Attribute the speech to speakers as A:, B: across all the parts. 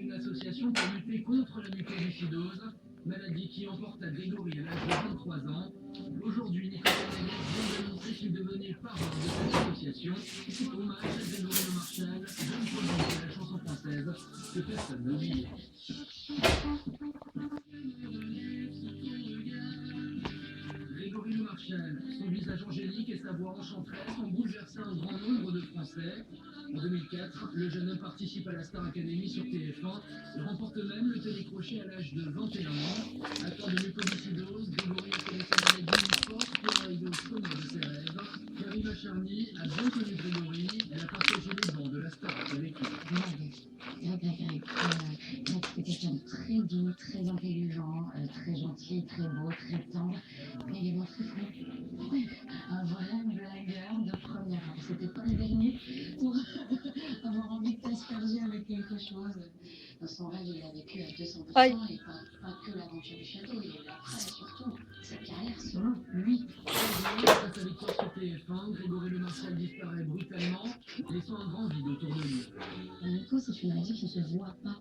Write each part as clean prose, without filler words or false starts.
A: une association pour lutter contre la mucoviscidose, maladie qui emporte à Grégory à l'âge de 23 ans. Aujourd'hui, Nicolas Laguerre vient d'annoncer qu'il devenait parrain de cette association. Hommage à Grégory Le Marchal, jeune poète de la chanson française que personne n'oublie. Grégory Le Marchal, son visage angélique et sa voix enchanteresse ont bouleversé un grand nombre de Français. En 2004, le jeune homme participe à la Star Academy sur TF1 et remporte même le télécrochet à l'âge de 21 ans. Atteint de mucoviscidose, Grégory a fait de sa maladie une force pour arriver au sommet de ses rêves. Karima Charny a bien connu Grégory, elle a partagé les bancs de la Star avec lui.
B: C'est vrai que c'était quelqu'un de très doux, très intelligent, très gentil, très beau, très tendre, mais il est très fou. Un vrai blagueur de première heure. C'était pas le dernier pour avoir envie de t'asperger avec quelque chose. Dans son rêve, il a vécu à 200%
C: Aïe.
B: et pas que l'aventure du château, il y a eu après, surtout sa carrière solo, lui.
A: Après sa victoire sur TF1, Grégory Le Marchal disparaît brutalement, laissant un grand vide autour de lui.
B: Nico, c'est une maladie qui ne se voit pas.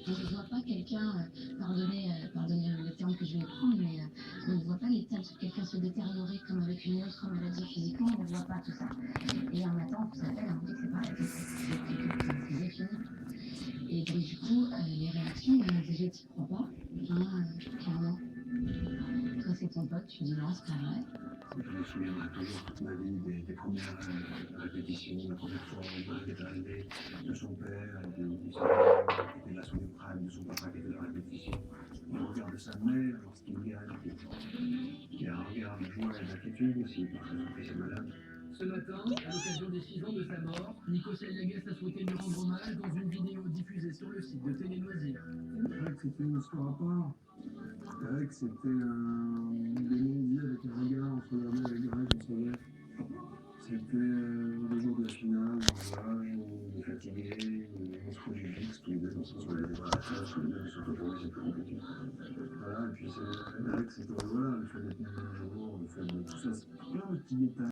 B: On ne voit pas quelqu'un, pardonnez le terme que je vais prendre, mais on ne voit pas l'état de quelqu'un se détériorer comme avec une autre maladie physiquement, on ne voit pas tout ça. Et en attendant, on s'appelle, on dit que c'est pareil, c'est défini. Et donc du coup, les réactions, déjà tu crois pas, clairement. Toi c'est ton pote, tu dis non, c'est pas vrai.
D: Je me souviendrai toujours toute ma vie des premières répétitions, la première fois où il est arrivé, de son père, et de son père qui était là sous les bras, de son papa qui était dans la répétition. Le regard de sa mère lorsqu'il gagne, qui a un regard de joie et d'inquiétude aussi, parce que son fils est malade.
A: Ce matin, à l'occasion des 6 ans de sa mort, Nico Laguerre a souhaité lui rendre hommage dans une vidéo diffusée sur le site de Télé Loisirs.
D: C'est vrai que c'était une histoire à part. C'est vrai que c'était des non-dits avec un regard entre la mère et Greg, on savait. C'était le jour de la finale, on est fatigué, on se pose une fixe, tous les deux, on se sur les démarrages, tous les deux, sur le tour, c'est plus compliqué. Voilà, et puis c'est vrai que c'était, voilà, le fait d'être mis au jour, le fait de tout ça, c'est plein de petits détails.